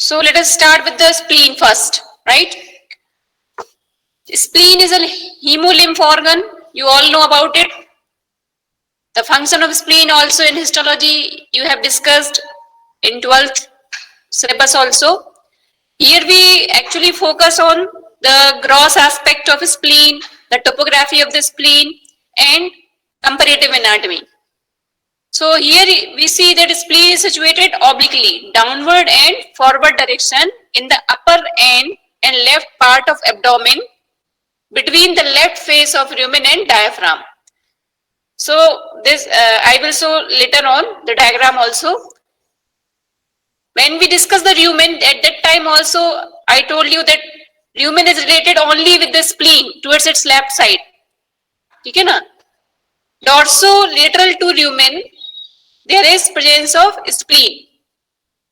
So let us start with the spleen first, right? Spleen is a hemolymph organ. You all know about it. The function of spleen also in histology you have discussed in 12th syllabus also. Here we actually focus on the gross aspect of spleen, the topography of the spleen, and comparative anatomy. So here we see that spleen is situated obliquely, downward and forward direction in the upper end and left part of abdomen between the left face of rumen and diaphragm. So this I will show later on the diagram also. When we discuss the rumen, at that time also I told you that rumen is related only with the spleen towards its left side. Okay na? Dorsolateral to rumen there is presence of spleen.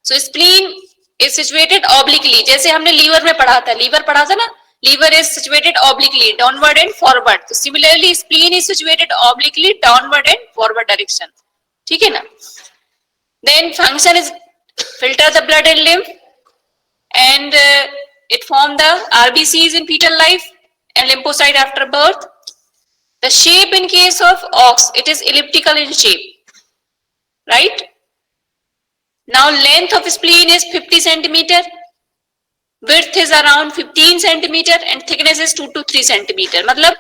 So spleen is situated obliquely. जैसे हमने liver में पढ़ा था, liver पढ़ा था ना, liver is situated obliquely, downward and forward. So similarly, spleen is situated obliquely, downward and forward direction. ठीक है ना? Then function is filter the blood and lymph, and it form the RBCs in fetal life and lymphocyte after birth. The shape in case of ox, it is elliptical in shape, right? Now length of spleen is 50 centimeter, width is around 15 centimeter and thickness is 2 to 3 centimeter. मतलब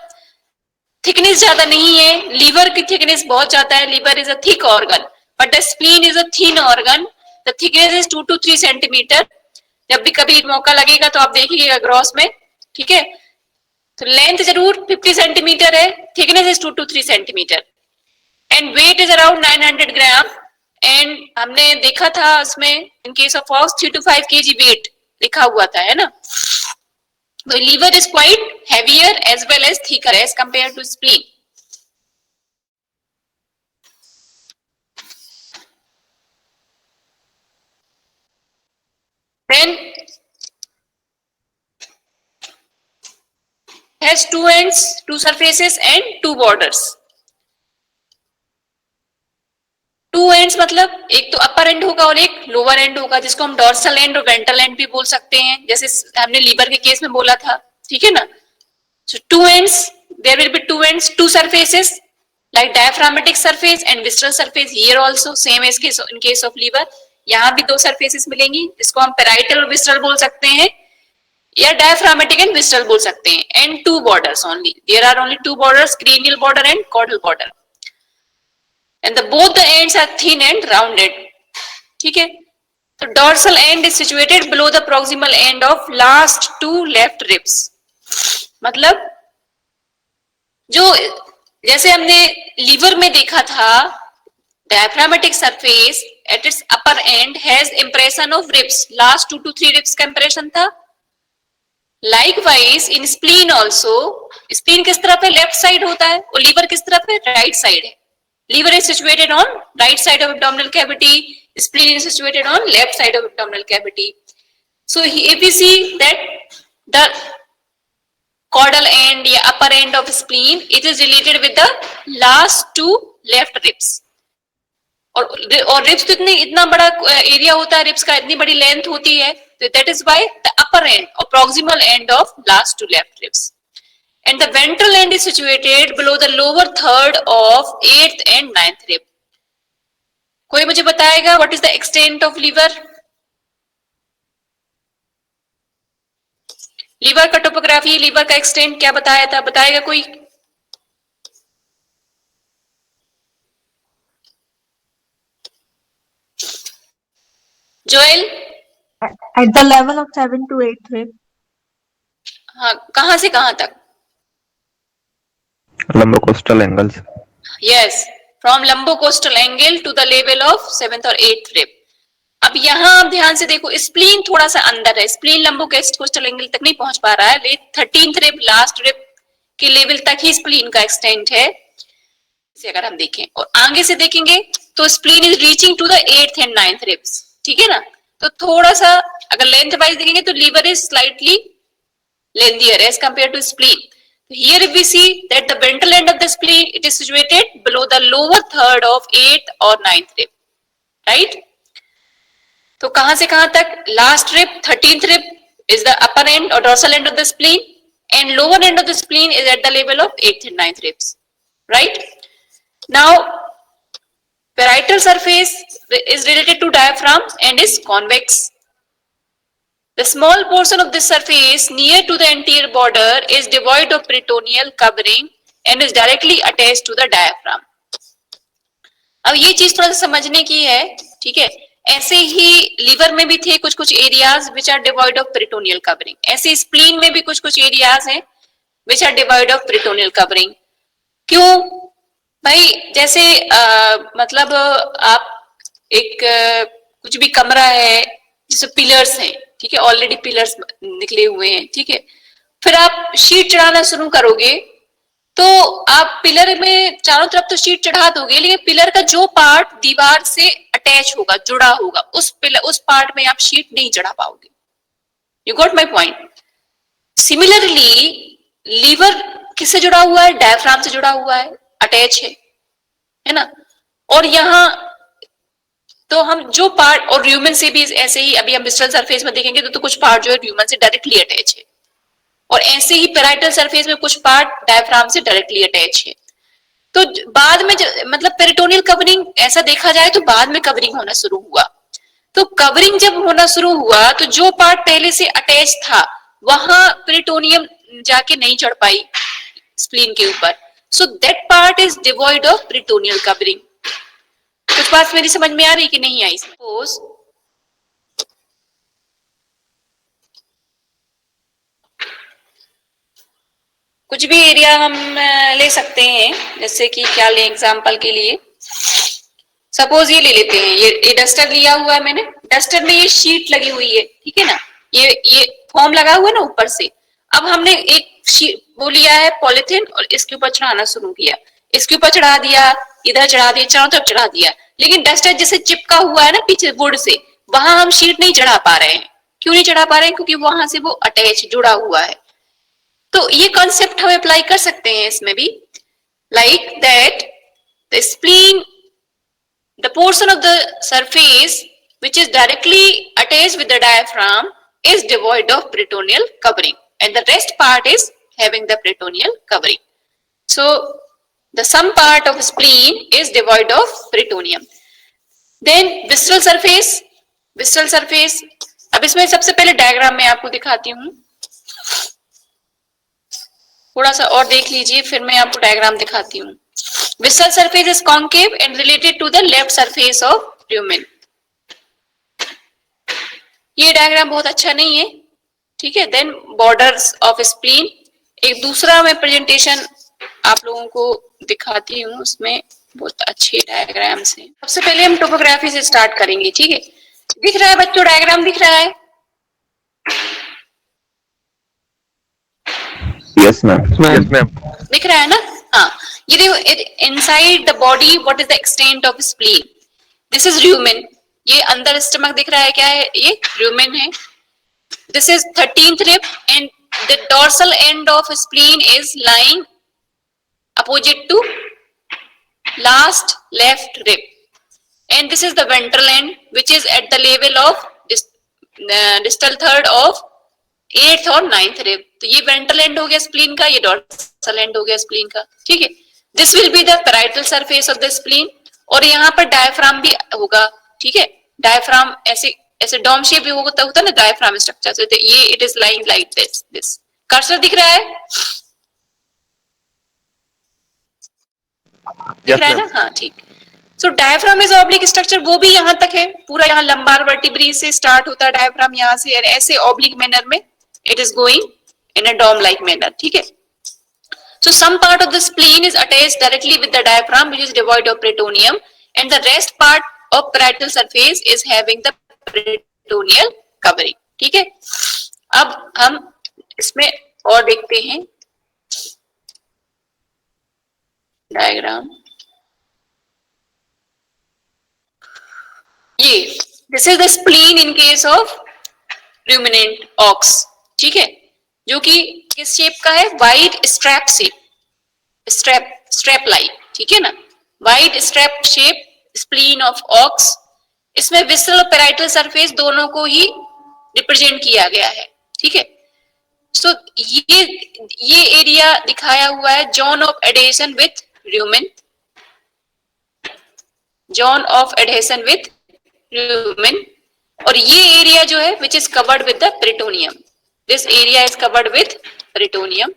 thickness ज़्यादा नहीं है, liver की thickness बहुत ज़्यादा है. Liver is a thick organ, but the spleen is a thin organ. The thickness is 2 to 3 centimeter. जब भी कभी मौका लगेगा तो आप देखिएगा ग्रॉस में, ठीक है? तो लेंथ जरूर 50 सेंटीमीटर है, thickness is 2 to 3 centimeter and weight is around 900 gram. And हमने देखा था उसमें in case of ox 3 to 5 kg weight लिखा हुआ था, है ना? तो liver is quite heavier as well as thicker as compare to spleen. Then has 2 ends, 2 surfaces and 2 borders. 2 ends मतलब एक तो अपर एंड होगा और एक लोअर एंड होगा, जिसको हम डॉर्सल एंड और वेंट्रल एंड भी बोल सकते हैं, जैसे हमने लीवर के केस में बोला था, ठीक है ना? So 2 ends, there will be 2 ends, 2 surfaces like diaphragmatic surface and visceral surface. Here also same as in case of liver. यहाँ भी 2 surfaces मिलेंगी, जिसको हम parietal और visceral बोल सकते हैं या diaphragmatic and visceral बोल सकते हैं. And 2 borders only. There are only 2 borders, cranial border and caudal border. And both the ends are thin and rounded. ठीक है? तो dorsal end is situated below the proximal end of last 2 left ribs. मतलब जो जैसे हमने liver में देखा था, diaphragmatic surface at its upper end has impression of ribs. Last 2 to 3 ribs का impression था. Likewise in spleen also, spleen किस तरफ है? Left side होता है और liver किस तरफ है? Right side है. Liver is situated on right side of abdominal cavity. Spleen is situated on left side of abdominal cavity. So if we see that the caudal end या upper end of spleen, it is related with the last 2 left ribs. और ribs तो इतना बड़ा area होता है, ribs का इतनी बड़ी लेंथ होती है, तो that is why the upper end or proximal end of last 2 left ribs. And the ventral end is situated below the lower third of 8th and 9th rib. कोई मुझे बताएगा what is the extent of liver? Liver का topography, liver का extent क्या बताया था? बताएगा कोई? Joel? At the level of 7 to 8 rib. हाँ, कहां से कहां तक? Lumbocostal angles. Yes, from lumbocostal angle to the level of 7th or 8th rib. अब यहाँ आप ध्यान से देखो, स्प्लीन थोड़ा सा अंदर है, स्प्लीन लंबोकोस्टल एंगल तक नहीं पहुंच पा रहा है, 13th रिब लास्ट रिब के लेवल तक ही स्प्लीन का एक्सटेंट है. इसे अगर हम देखें और आगे से देखेंगे तो spleen is reaching to the 8th and 9th ribs. ठीक है ना? तो थोड़ा सा अगर लेंथ वाइज देखेंगे तो liver is slightly lengthier as compare to spleen. Here we see that the ventral end of the spleen, it is situated below the lower third of 8th or 9th rib, right? तो कहां से कहां तक? Last rib 13th rib is the upper end or dorsal end of the spleen, and lower end of the spleen is at the level of 8th and 9th ribs, right? Now parietal surface is related to diaphragm and is convex. The small portion of this surface near to the anterior border is devoid of peritoneal covering and is directly attached to the diaphragm. अब ये चीज थोड़ा सा समझने की है, ठीक है? ऐसे ही लीवर में भी थे कुछ कुछ areas which are devoid of peritoneal covering, ऐसे स्प्लीन में भी कुछ कुछ एरियाज हैं which are devoid of peritoneal covering. क्यों भाई? जैसे मतलब आप एक कुछ भी कमरा है जिसमें पिलर्स हैं, ठीक है, ऑलरेडी पिलर्स निकले हुए हैं, ठीक है, फिर आप शीट चढ़ाना शुरू करोगे तो आप पिलर में चारों तरफ तो शीट चढ़ा दोगे, लेकिन पिलर का जो पार्ट दीवार से अटैच होगा, जुड़ा होगा, उस पार्ट में आप शीट नहीं चढ़ा पाओगे. You got my point? Similarly liver किससे जुड़ा हुआ है? डायफ्राम से जुड़ा हुआ है, अटैच है ना? और यहाँ तो हम जो पार्ट, और र्यूमन से भी ऐसे ही, अभी हम विस्ट्रल सरफेस में देखेंगे तो कुछ पार्ट जो है र्यूमन से डायरेक्टली अटैच है, और ऐसे ही पैराइटल सरफेस में कुछ पार्ट डायफ्राम से डायरेक्टली अटैच है. तो बाद में मतलब पेरिटोनियल कवरिंग ऐसा देखा जाए तो बाद में कवरिंग होना शुरू हुआ. तो कवरिंग जब होना शुरू हुआ तो जो पार्ट पहले से अटैच था वहां पेरिटोनियम जाके नहीं चढ़ पाई स्प्लीन के ऊपर, so that part is devoid of peritoneal covering. कुछ बात मेरी समझ में आ रही कि नहीं आई? सपोज कुछ भी एरिया हम ले सकते हैं, जैसे कि क्या ले एग्जांपल के लिए, सपोज ये ले लेते हैं, ये डस्टर लिया हुआ है मैंने, डस्टर में ये शीट लगी हुई है, ठीक है ना, ये फॉर्म लगा हुआ है ना ऊपर से. अब हमने एक शीट वो लिया है पॉलिथीन और इसके ऊपर चढ़ाना शुरू किया, इसके ऊपर चढ़ा दिया, इधर चढ़ा दिया, चारों तरफ चढ़ा दिया, लेकिन डस्टर जैसे चिपका हुआ है ना पीछे वुड से, वहां हम शीट नहीं चढ़ा पा रहे हैं. क्यों नहीं चढ़ा पा रहे हैं? क्योंकि वहां से वो अटैच जुड़ा हुआ है. तो ये कॉन्सेप्ट हम अप्लाई कर सकते हैं इसमें भी, like that the spleen, the portion of the surface which is directly attached with the diaphragm is devoid of peritoneal covering and the rest part is having the peritoneal covering. So the some part of spleen is devoid of peritoneum. Then visceral surface, visceral surface, अब इसमें सबसे पहले diagram में आपको दिखाती हूँ, थोड़ा सा और देख लीजिए, फिर मैं आपको डायग्राम दिखाती हूँ. Visceral surface is concave and related to the left surface of rumen. ये डायग्राम बहुत अच्छा नहीं है, ठीक है. देन बॉर्डर्स ऑफ स्प्लीन, एक दूसरा मैं प्रेजेंटेशन आप लोगों को दिखाती हूँ, उसमें बहुत अच्छे डायग्राम्स हैं. सबसे पहले हम टोपोग्राफी से स्टार्ट करेंगे, ठीक है. दिख रहा है बच्चों? डायग्राम दिख रहा है? Yes ma'am. Yes, ma'am. दिख रहा है ना? हाँ, ये देखो, inside the body what is the extent of spleen. This is rumen. ये अंदर स्टमक दिख रहा है, क्या है ये? र्यूमेन है. This is 13th rib and the dorsal end of spleen is lying opposite to last left rib, and this is the ventral end which is at the level of distal third of 8th और 9th rib. तो ये ventral end हो गया spleen का, ये dorsal end हो गया spleen का, ठीक है. This will be the parietal surface of the spleen, और यहाँ पर डायफ्राम भी होगा, ठीक है. डायफ्राम ऐसे ऐसे डॉम शेप भी होता है ना डायफ्राम स्ट्रक्चर, तो ये it is lying like this. Cursor दिख रहा है? दिख रहा है ना? हाँ, ठीक. सो डायफ्राम इज ऑब्लिक स्ट्रक्चर, वो भी यहाँ तक है, पूरा यहाँ लंबार वर्टिब्री से स्टार्ट होता है डायफ्राम, यहाँ से ऐसे ऑब्लिक मैनर में it is going in a dome like manner, ठीक है. So some part of the spleen is attached directly with the diaphragm which is devoid of peritoneum, and the rest part of parietal surface is having the peritoneal covering, ठीक है. अब हम इसमें और देखते हैं डायग्राम. ये this is the spleen in case of ruminant ox, ठीक है, जो कि किस शेप का है? Wide strap shape, strap like, ठीक है ना. Wide strap shape spleen of aux इसमें विसरल और पैराइटल सरफेस दोनों को ही रिप्रेजेंट किया गया है, ठीक है। सो ये एरिया दिखाया हुआ है zone of adhesion with rumen, zone of adhesion with rumen, और ये एरिया जो है which is covered with the peritoneum, this area is covered with peritoneum,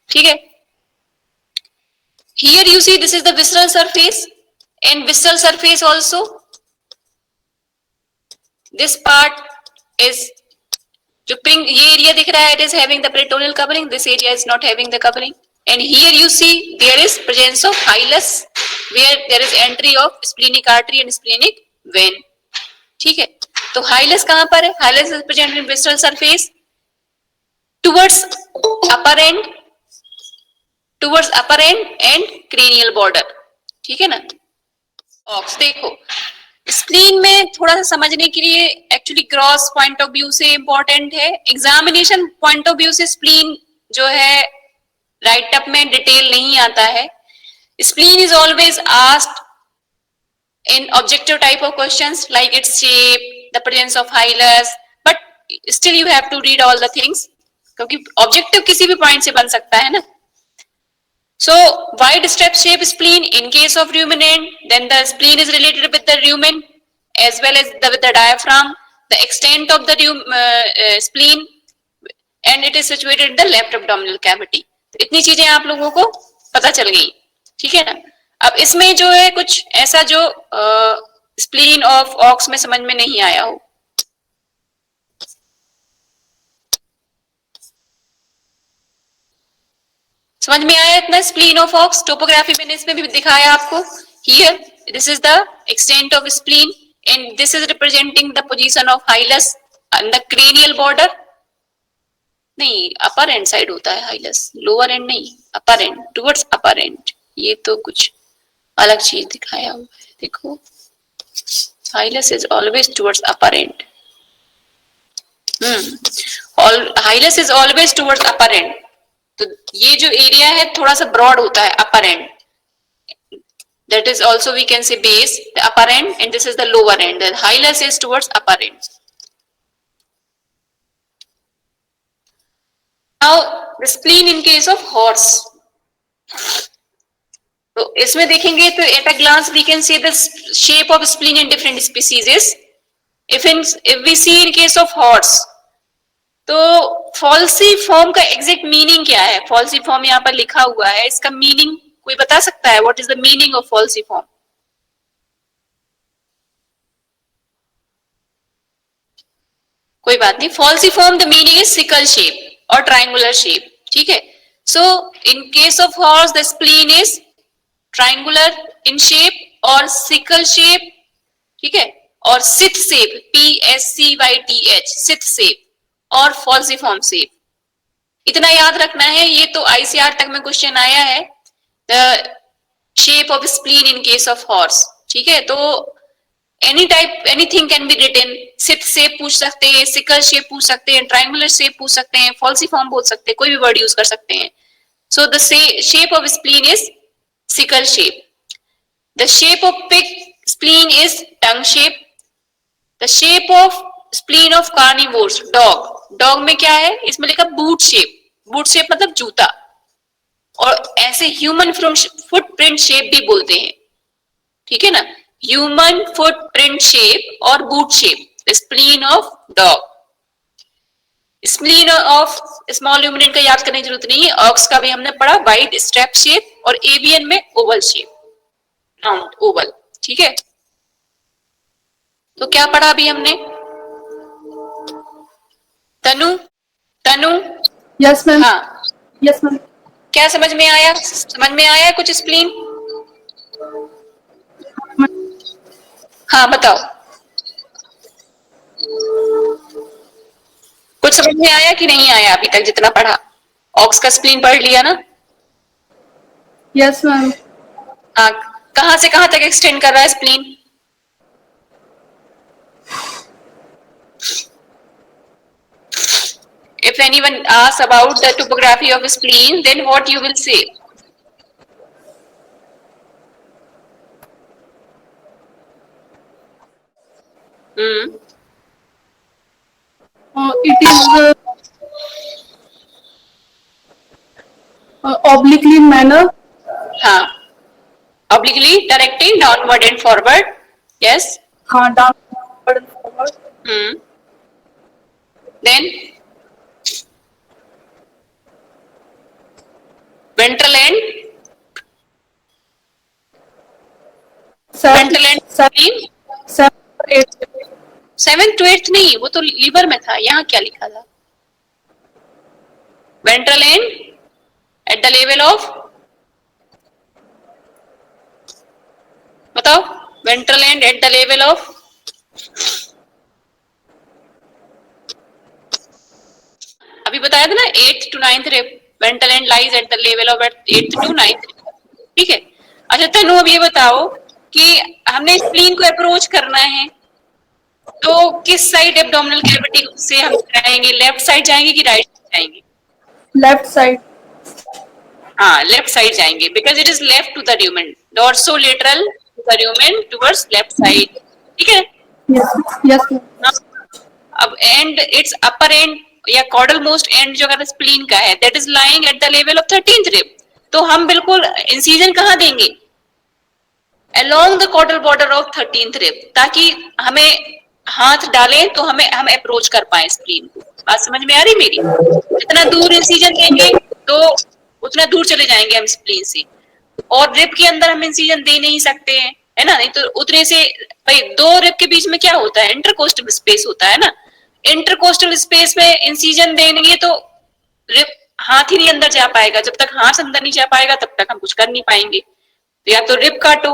ठीक है। Here you see this is the visceral surface, and visceral surface also this part is जो pink ये area दिख रहा है, it is having the peritoneal covering, this area is not having the covering, and here you see there is presence of hilus where there is entry of splenic artery and splenic vein, ठीक है। तो हाइलस कहां पर है? Hilus is present in visceral surface towards upper end, towards upper end and cranial border, ठीक है ना। Aux देखो स्प्लीन में थोड़ा सा समझने के लिए actually cross point of view से इंपॉर्टेंट है, एग्जामिनेशन पॉइंट ऑफ व्यू से स्प्लीन जो है राइट अप में डिटेल नहीं आता है। Spleen is always asked in objective type of questions like its shape, the presence of hilus, but still you have to read all the things क्योंकि objective किसी भी point से बन सकता है ना। So wide strap shape spleen in case of ruminant, then the spleen is related with the rumen as well as with the diaphragm, the extent of the spleen, and it is situated in the left abdominal cavity। तो इतनी चीजें आप लोगों को पता चल गई, ठीक है ना। अब इसमें जो है कुछ ऐसा जो स्प्लीन ऑफ ऑक्स में समझ में नहीं आया हो, समझ में आया इतना? स्प्लीन ऑफ ऑक्स टोपोग्राफी मैंने इसमें भी दिखाया आपको। Here this is the extent of spleen and this is representing the position of hilus on the cranial border. नहीं, अपर एंड साइड होता है हाइलस, लोअर एंड नहीं, upper end, towards upper end. ये तो कुछ अलग चीज दिखाया हुआ है, देखो hilus is always towards upper end, hilus is always towards upper end. तो ये जो एरिया है थोड़ा सा ब्रॉड होता है upper end, that is also we can say base the upper end and this is the lower end, the hilus is towards upper end. Now the spleen in case of horse, तो इसमें देखेंगे तो at a glance we can see the shape of spleen in different species. If we see in case of horse, तो falciform का exact meaning क्या है? फॉल्सीफॉर्म यहाँ पर लिखा हुआ है, इसका मीनिंग कोई बता सकता है? What is the meaning of falciform? कोई बात नहीं, falciform the meaning is sickle shape और ट्राइंगुलर शेप, ठीक है। So in case of horse the spleen is triangular in shape और सिकल शेप, ठीक है, और scythe shape, PSCYTH, scythe shape और फॉल्सीफॉर्म शेप। इतना याद रखना है, ये तो ICR तक में क्वेश्चन आया है, the shape of spleen in case of horse, ठीक है। तो any type anything can be written, scythe shape पूछ सकते हैं, सिकल शेप पूछ सकते हैं, ट्राइंगुलर शेप पूछ सकते हैं, फॉल्सीफॉर्म बोल सकते हैं, कोई भी वर्ड यूज कर सकते हैं। So the shape of spleen is sickle shape. The shape of pig spleen is tongue shape. The shape of spleen of carnivores, dog. Dog में क्या है? इसमें लिखा boot shape. Boot shape मतलब जूता। और ऐसे human footprint shape भी बोलते हैं, ठीक है ना। Human footprint shape और boot shape. The spleen of dog. Spleen of small ruminant का याद करने की जरूरत नहीं है, ऑक्स का भी हमने पढ़ा, वाइड स्ट्रैप शेप और एवियन में ओवल शेप, राउंड ओवल, ठीक है। तो क्या पढ़ा अभी हमने? तनु, तनु, यस मैम। हाँ यस मैम। क्या समझ में आया? समझ में आया कुछ स्प्लीन? हाँ बताओ, कुछ समझ में आया कि नहीं आया अभी तक जितना पढ़ा? ऑक्स का स्प्लीन पढ़ लिया ना? Yes ma'am. हाँ, कहां से कहां तक एक्सटेंड कर रहा है spleen? If anyone asks about the topography of spleen, then what you will say? It is obliquely in manner. हाँ, obliquely directing downward and forward. Yes. हाँ, downward and forward. Then ventral end. Ventral end spleen. 7 8 7th to 8th नहीं, वो तो liver में था, यहाँ क्या लिखा था? Ventral end at the level of, बताओ, ventral end at the level of, अभी बताया था ना 8th to 9th rib, ventral end lies at the level of 8th to 9th rib, ठीक है? अच्छा तनु अब ये बताओ कि हमने स्प्लीन को अप्रोच करना है तो किस साइड एब्डोमिनल कैविटी से हम जाएंगे, लेफ्ट साइड जाएंगे कि राइट साइड जाएंगे? Left side. हाँ, लेफ्ट साइड जाएंगे because it is left to the lumen, dorsolateral to the lumen towards left side, ठीक है? Yes ma'am. अब एंड इट्स अपर एंड या कॉर्डल मोस्ट एंड जो अगर स्प्लीन का है that is lying at the level of 13th rib, तो हम बिल्कुल इंसिजन कहाँ देंगे? Along the caudal border of 13th rib, ताकि हमें हाथ डालें तो हम अप्रोच कर पाए स्प्लीन को. बात समझ में आ रही मेरी? जितना दूर इंसिजन देंगे तो उतना दूर चले जाएंगे हम स्प्लीन से, और रिब के अंदर हम इंसिजन दे नहीं सकते हैं, है ना? नहीं तो उतने से भाई दो रिब के बीच में क्या होता है? इंटरकोस्टल स्पेस होता है ना. इंटरकोस्टल स्पेस में इंसिजन देंगे तो रिब हाथ ही नहीं अंदर जा पाएगा. जब तक हाथ अंदर नहीं जा पाएगा तब तक हम कुछ कर नहीं पाएंगे. तो या तो रिब काटो,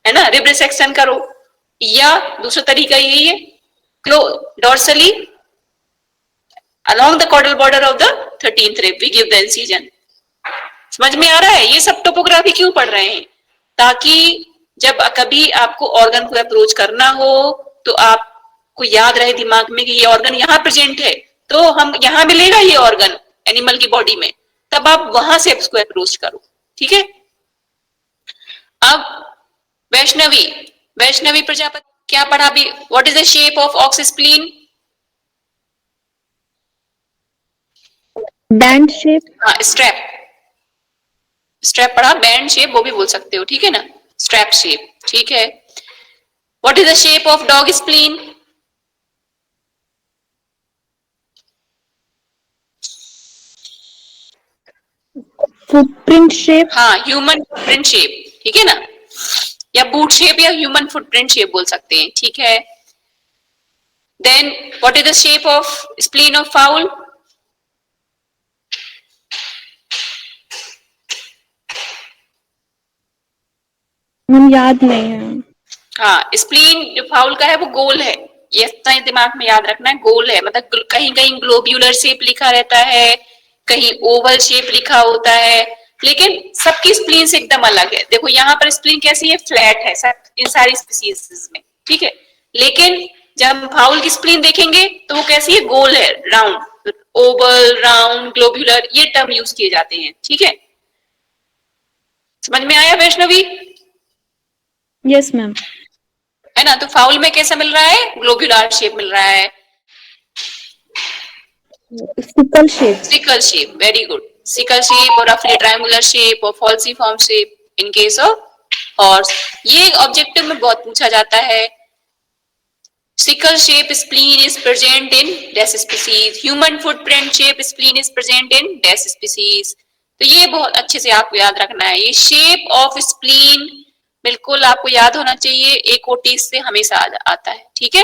है ना, रिब रिसेक्शन करो, या दूसरा तरीका यही है dorsally along the caudal border of the 13th rib we give the incision. समझ में आ रहा है? ये सब टोपोग्राफी क्यों पढ़ रहे हैं? ताकि जब कभी आपको ऑर्गन को अप्रोच करना हो तो आपको याद रहे दिमाग में कि ये ऑर्गन यहाँ प्रेजेंट है, तो हम यहाँ मिलेगा ये ऑर्गन एनिमल की बॉडी में, तब आप वहां से उसको अप्रोच करो, ठीक है? अब वैष्णवी प्रजापति क्या पढ़ा अभी? What is the shape of aux spleen? Band shape. हाँ, स्ट्रैप पढ़ा, बैंड शेप वो भी बोल सकते हो, ठीक है ना? स्ट्रैप शेप, ठीक है. What is the shape of dog spleen? Footprint shape. हाँ, ह्यूमन फुटप्रिंट शेप, ठीक है ना? या बूट शेप या ह्यूमन फुटप्रिंट शेप बोल सकते हैं, ठीक है? Then what is the shape of spleen of fowl? हम याद नहीं है. हाँ, स्प्लीन जो फाउल का है वो गोल है, ये इतना ही दिमाग में याद रखना है, गोल है. मतलब कहीं कहीं ग्लोब्यूलर शेप लिखा रहता है, कहीं ओवल शेप लिखा होता है, लेकिन सबकी स्प्लीन से एकदम अलग है. देखो यहाँ पर स्प्लीन कैसी है? फ्लैट है सब इन सारी स्पीसीज में, ठीक है? लेकिन जब हम फाउल की स्प्लीन देखेंगे तो वो कैसी है? गोल है, राउंड, ओवल, राउंड, ग्लोब्यूलर, ये टर्म यूज किए जाते हैं, ठीक है? समझ में आया वैष्णवी? Yes ma'am. है ना? तो फाउल में कैसा मिल रहा है? ग्लोब्यूलर शेप मिल रहा है. Sickle shape. Sickle shape, very good. Sickle shape और रफली ट्रायंगुलर शेप और falciform shape in case of horse. ये ऑब्जेक्टिव में बहुत पूछा जाता है. Sickle shape spleen is present in dash species. Human footprint shape spleen is present in dash species. तो ये बहुत अच्छे से आपको याद रखना है. ये शेप ऑफ स्प्लीन बिल्कुल आपको याद होना चाहिए, एक ओटीज से हमेशा आता है, ठीक है?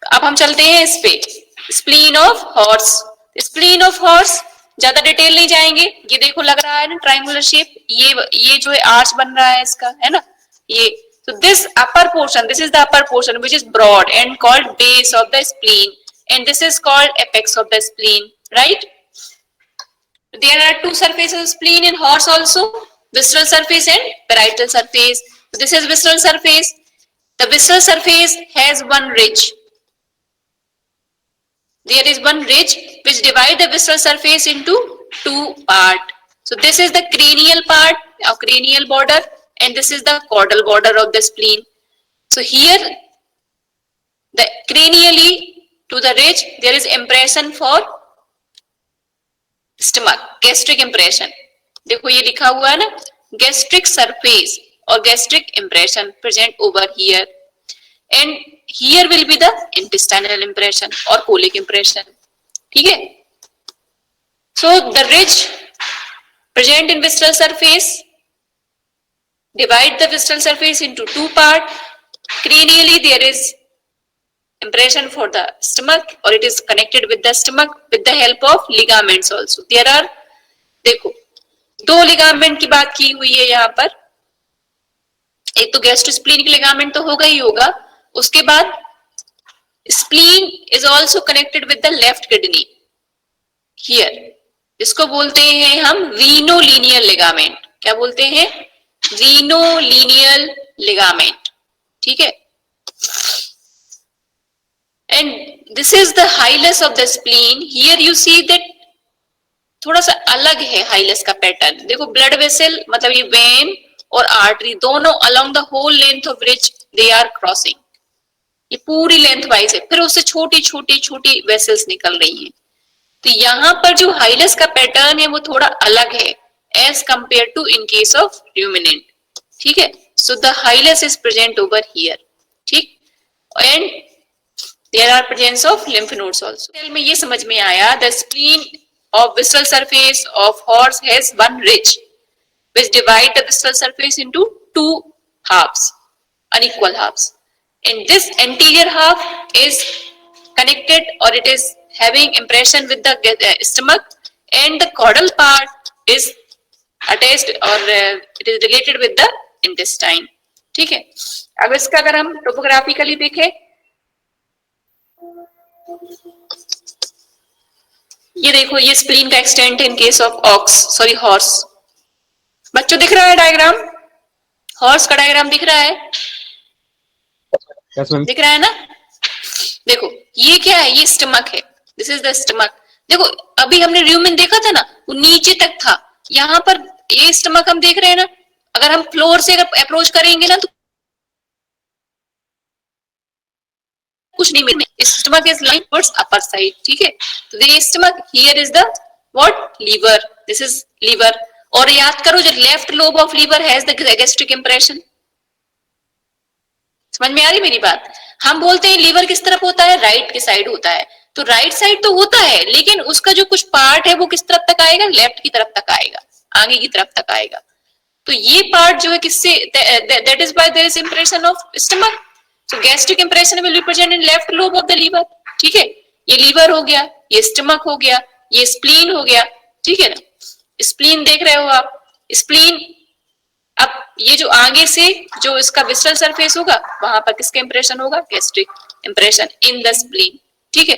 अब हम चलते हैं इस पे, spleen of horse. Spleen of horse ज्यादा डिटेल नहीं जाएंगे. ये देखो लग रहा है ना ट्रायंगुलर शेप, ये जो है आर्च बन रहा है इसका, है ना? ये so this upper portion, this is the upper portion which is broad and called base of the spleen, and this is called apex of the spleen, right? There are two surfaces of spleen in horse also, visceral surface and parietal surface. So this is visceral surface. The visceral surface has one ridge. There is one ridge which divides the visceral surface into two parts. So this is the cranial part or cranial border, and this is the caudal border of the spleen. So here, the cranially to the ridge, there is impression for stomach, gastric impression. देखो ये लिखा हुआ है ना, gastric surface or gastric impression present over here, and here will be the intestinal impression or colic impression. ठीक है? So the ridge present in visceral surface, divide the visceral surface into two parts. Cranially there is impression for the stomach, or it is connected with the stomach with the help of ligaments also. There are, देखो दो ligament की बात की हुई है यहाँ पर, एक तो गैस्ट्रोस्प्लीनिक लिगामेंट तो होगा ही होगा, उसके बाद spleen is also connected with the left kidney here, इसको बोलते हैं हम रीनोलीनियल लिगामेंट. क्या बोलते हैं? रीनोलीनियल लिगामेंट. ठीक है? And this is the hilus of the spleen. Here you see that थोड़ा सा अलग है हाइलस का पैटर्न. देखो ब्लड वेसल मतलब ये वेन और आर्टरी दोनों along the whole length of which they are crossing. ये पूरी लेंथ वाइज है, फिर उससे छोटी छोटी छोटी वेसल्स निकल रही हैं. तो यहाँ पर जो हाइलस का पैटर्न है वो थोड़ा अलग है as compare to in case of ruminant. ठीक है? So the hilus is present over here. ठीक? And there are presence of lymph nodes also. Tell में ये समझ में आया, the spleen of visceral surface of horse has one ridge which divide the visceral surface into two halves, unequal halves, and this anterior half is connected, or it is having impression with the stomach, and the caudal part is attached, or it is related with the intestine. ठीक है? अब इसका अगर हम topographically देखें, ये देखो ये स्प्लीन का extent in case of horse. बच्चों दिख रहा है डायग्राम? हॉर्स का डायग्राम दिख रहा है? दिख रहा है ना? देखो ये क्या है? ये स्टमक है. This is the stomach. देखो अभी हमने र्यूमेन देखा था ना, वो नीचे तक था. यहाँ पर ये स्टमक हम देख रहे हैं ना, अगर हम फ्लोर से अगर अप्रोच करेंगे ना तो कुछ नहीं मिलने. Stomach is lying towards upper side. ठीक है? तो ये stomach, here is the what? Liver. This is liver. और याद करो जो left lobe of liver has the gastric impression. समझ में आ रही मेरी बात? हम बोलते हैं लीवर किस तरफ होता है? राइट की साइड होता है. तो राइट साइड तो होता है, लेकिन उसका जो कुछ पार्ट है वो किस तरफ तक आएगा? लेफ्ट की तरफ तक आएगा, आगे की तरफ तक आएगा. तो ये पार्ट जो है किससे? That is by there is impression of stomach. So gastric impression will be present in left lobe of the liver. ठीक है? ये लीवर हो गया, ये स्टमक हो गया, ये स्प्लीन हो गया. ठीक है ना? स्प्लीन देख रहे हो आप? स्प्लीन, अब ये जो आगे से जो इसका विस्ट्रल सरफेस होगा वहां पर किसका इंप्रेशन होगा? Gastric impression in the spleen. ठीक है?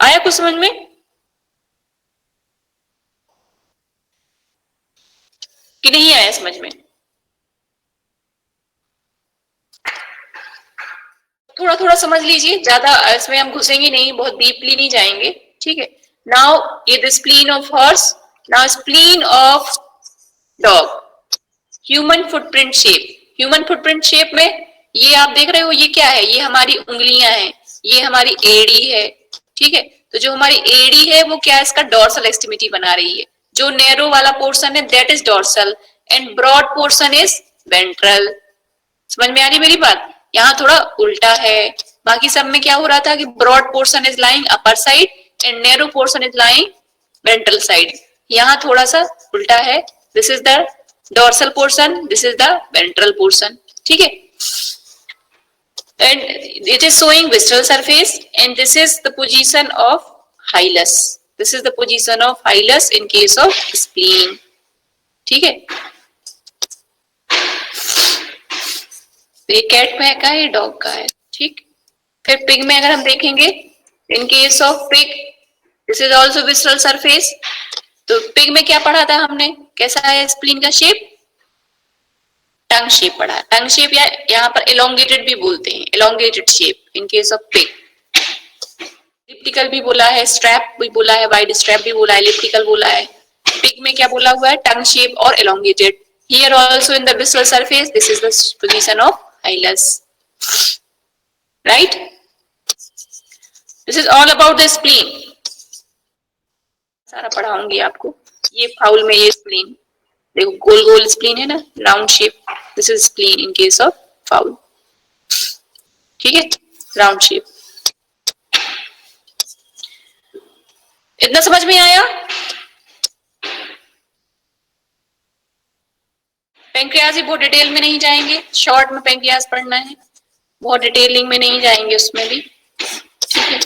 आया कुछ समझ में कि नहीं आया समझ में? थोड़ा थोड़ा समझ लीजिए, ज्यादा इसमें हम घुसेंगे नहीं, बहुत डीपली नहीं जाएंगे. ठीक है? नाउ ये the spleen of horse. Now spleen of dog. Human footprint shape. Human footprint shape में ये आप देख रहे हो, ये क्या है? ये हमारी उंगलियां हैं, ये हमारी एड़ी है. ठीक है? तो जो हमारी एड़ी है वो क्या है? इसका डॉर्सल एक्सट्रीमिटी बना रही है. जो नैरो वाला पोर्शन है that is dorsal, and broad portion is ventral. समझ में आ रही मेरी बात? यहाँ थोड़ा उल्टा है. बाकी सब में क्या हो रहा था कि broad portion is lying upper side and narrow portion is lying ventral side. यहाँ थोड़ा सा उल्टा है. This is the dorsal portion, this is the ventral portion. ठीक है? And it is showing visceral surface, and this is the position of hilus. This is the position of hilus in case of spleen. ठीक है? ये cat में का है, dog का है. ठीक? फिर पिग में अगर हम देखेंगे, इन case of pig this is also विस्ट्रल surface. तो पिग में क्या पढ़ा था हमने? कैसा है स्प्लीन का शेप? टंग शेप पढ़ा. टंग शेप या यहाँ पर एलोंगेटेड भी बोलते हैं, elongated shape in case of pig. Elliptical भी बोला है, स्ट्रैप भी बोला है, वाइड स्ट्रैप भी बोला है, एलिप्टिकल बोला है. पिग में क्या बोला हुआ है? टंग शेप और elongated. Here also in the visceral surface, this is the position of hilus. Right? This is all about the spleen. सारा पढ़ाऊंगी आपको. ये फाउल में ये spleen. देखो गोल गोल spleen है ना, round shape. This is spleen in case of foul. ठीक है, round shape. इतना समझ में आया? पेंक्रियाज भी बहुत डिटेल में नहीं जाएंगे, शॉर्ट में पेंक्रियाज पढ़ना है, बहुत डिटेलिंग में नहीं जाएंगे उसमें भी. ठीक है.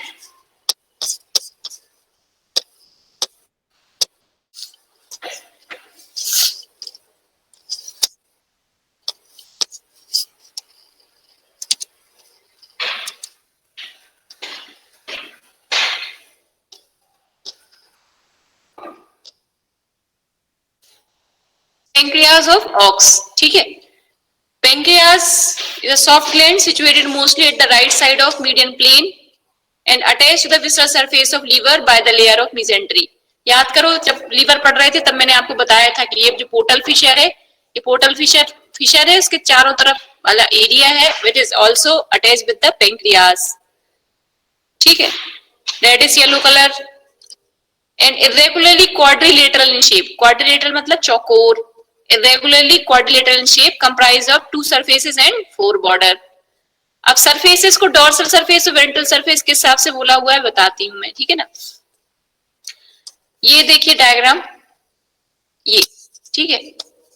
Pancreas of ox. ठीक है. Pancreas is a soft gland situated mostly at the right side of median plane and attached to the visceral surface of liver by the layer of mesentery. याद करो जब लीवर पढ़ रहे थे तब मैंने आपको बताया था कि ये जो पोर्टल फिशर है, ये पोर्टल फिशर है, इसके चारों तरफ वाला एरिया है which is also attached with the pancreas. ठीक है. That is yellow color and irregularly quadrilateral in shape. Quadrilateral मतलब चौकोर. Irregularly quadrilateral in shape, comprised of 2 surfaces and 4 border. अब surfaces को dorsal surface और ventral surface के हिसाब से बोला हुआ है, बताती हूं मैं. ठीक है ना. ये देखिए डायग्राम, ये ठीक है.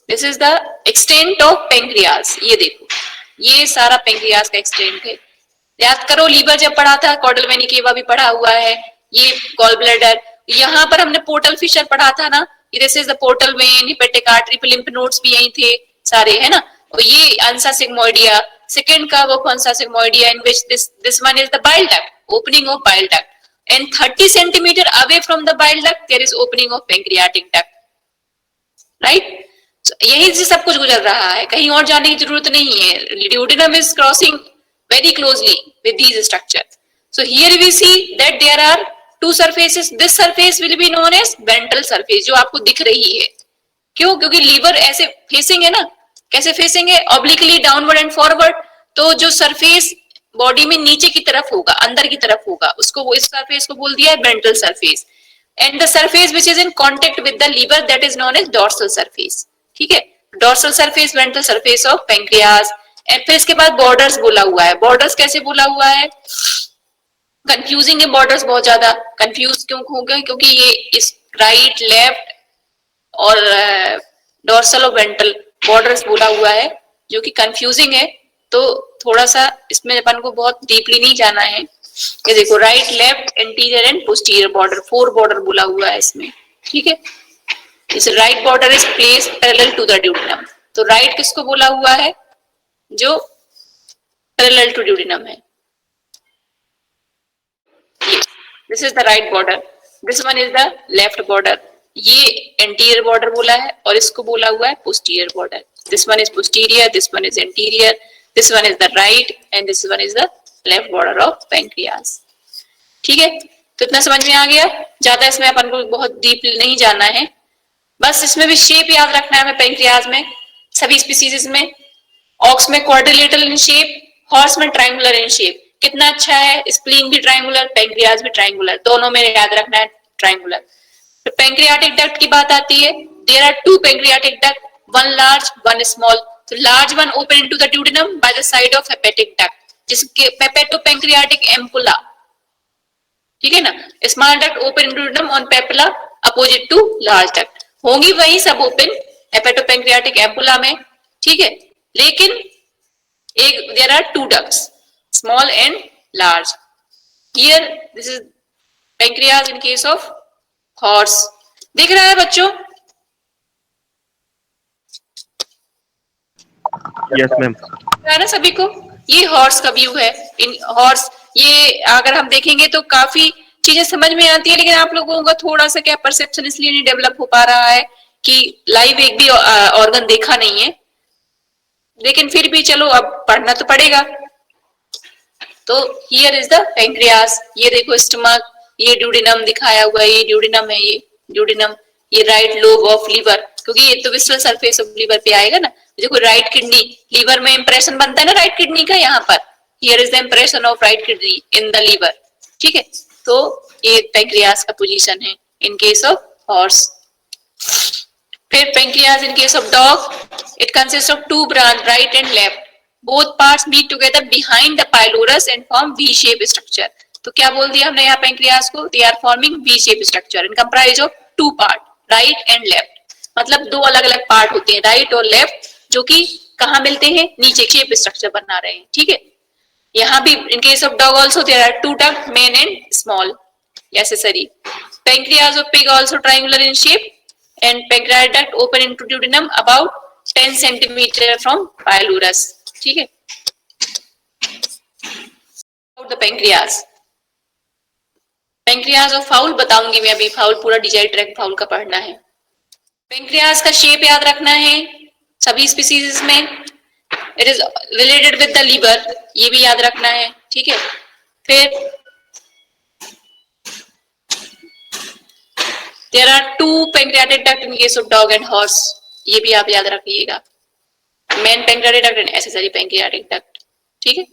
This is the extent of pancreas. ये देखो, ये सारा pancreas का extent है. याद करो लीवर जब पढ़ा था, caudal vena cava भी पढ़ा हुआ है, ये gall bladder. यहाँ पर हमने पोर्टल फिशर पढ़ा था ना, this is the portal vein, hepatic artery, lymph nodes भी यही थे सारे, है ना. और ये अंसा सिग्मोइडिया, सेकंड का वो ansa sigmoidea in which this one is the bile duct, opening of bile duct, and 30 centimetre away from the bile duct there is opening of pancreatic duct. Right. यही से सब कुछ गुजर रहा है, कहीं और जाने की जरूरत नहीं है. Duodenum is crossing very closely with these structure. So here we see that there are 2 surfaces. This surface will be known as ventral surface, जो आपको दिख रही है. क्यों? क्योंकि लीवर ऐसे फेसिंग है ना. कैसे फेसिंग है? Obliquely downward and forward. तो जो सरफेस बॉडी में नीचे की तरफ होगा, अंदर की तरफ होगा, उसको वो इस सरफेस को बोल दिया है ventral surface. And the surface which is in contact with the liver that is known as dorsal surface. ठीक है. Dorsal surface, ventral surface of pancreas. And फिर इसके बाद बॉर्डर्स बोला हुआ है. बॉर्डर्स कैसे बोला हुआ है? कंफ्यूजिंग है बॉर्डर्स, बहुत ज्यादा कंफ्यूज क्यों हो गए? क्योंकि ये इस राइट, लेफ्ट और डॉर्सल और वेंट्रल बॉर्डर्स बोला हुआ है, जो कि कंफ्यूजिंग है. तो थोड़ा सा इसमें अपन को बहुत डीपली नहीं जाना है. ये देखो, right, left, anterior and posterior border, 4 border बोला हुआ है इसमें. ठीक है. इस right border is place parallel to the duodenum. तो राइट किसको बोला हुआ है? जो पैरेलल टू ड्यूडेनम है. This is the right border. This one is the left border. ये anterior border बोला है और इसको बोला हुआ है posterior border. This one is posterior, this one is anterior, this one is the right and this one is the left border of pancreas. ठीक है. तो इतना समझ में आ गया. ज्यादा इसमें अपन को बहुत डीप नहीं जाना है. बस इसमें भी शेप याद रखना है हमें. पेंक्रियाज में सभी स्पीसीज में, ऑक्स में क्वाड्रिलेटरल इन शेप, हॉर्स में ट्रायंगुलर इन शेप. कितना अच्छा है. स्प्लीन भी ट्रायंगुलर, पेंक्रियाज भी ट्रायंगुलर, दोनों में याद रखना है ट्रायंगुलर. फिर पेंक्रियाटिक डक्ट की बात आती है. There are 2 pancreatic duct, one large, one small. So large one open into the duodenum by the side of hepatic duct, जिसके hepatopancreatic ampulla. ठीक है ना. Small duct open into duodenum on papilla opposite to large duct. होंगी वही सब open hepatopancreatic ampulla में. ठीक है. लेकिन एक there are 2 ducts, small and large. Here this is pancreas in case of horse. दिख रहा है बच्चों? Yes ma'am. है ना सभी को? ये हॉर्स का व्यू है. इन हॉर्स, ये अगर हम देखेंगे तो काफी चीजें समझ में आती है, लेकिन आप लोगों का थोड़ा सा क्या परसेप्शन इसलिए नहीं डेवलप हो पा रहा है कि लाइव एक भी ऑर्गन देखा नहीं है. लेकिन फिर भी चलो, अब पढ़ना तो पड़ेगा. तो हियर इज द पेंक्रियास. ये देखो स्टमक, ये ड्यूडेनम दिखाया हुआ है. ये ड्यूडेनम है, ये ड्यूडेनम, ये राइट लोब ऑफ लीवर. क्योंकि ये तो विजुअल सरफेस ऑफ लीवर पे आएगा ना। देखो राइट किडनी, लीवर में इंप्रेशन बनता है ना राइट किडनी का, यहाँ पर here is the impression of right kidney in the liver, ठीक है। तो ये पैंक्रियाज का पोजीशन है इन केस ऑफ हॉर्स। फिर pancreas in case of dog, it consist of two branch right and left, both parts meet together behind the pylorus and form V shape structure. तो क्या बोल दिया हमने यहाँ pancreas को, they are forming V shape structure and comprise of two part right and left, मतलब दो अलग अलग पार्ट होते हैं राइट और लेफ्ट, जो कि कहाँ मिलते हैं, नीचे शेप स्ट्रक्चर बना रहे हैं, ठीक है। यहाँ भी in case of dog also there are two duct main and small accessory. Pancreas of pig also triangular in shape and pancreatic duct open into duodenum about 10 centimeter from pylorus, ठीक है। About the pancreas. Pancreas of fowl बताऊंगी मैं अभी, foul पूरा डिजाइड track foul का पढ़ना है। Pancreas का शेप याद रखना है सभी स्पीसीज में, it is related with the liver, ये भी याद रखना है, ठीक है। फिर there are two pancreatic duct in case of dog and horse, ये भी आप याद रखिएगा, main pancreatic duct and accessory pancreatic duct, ठीक है।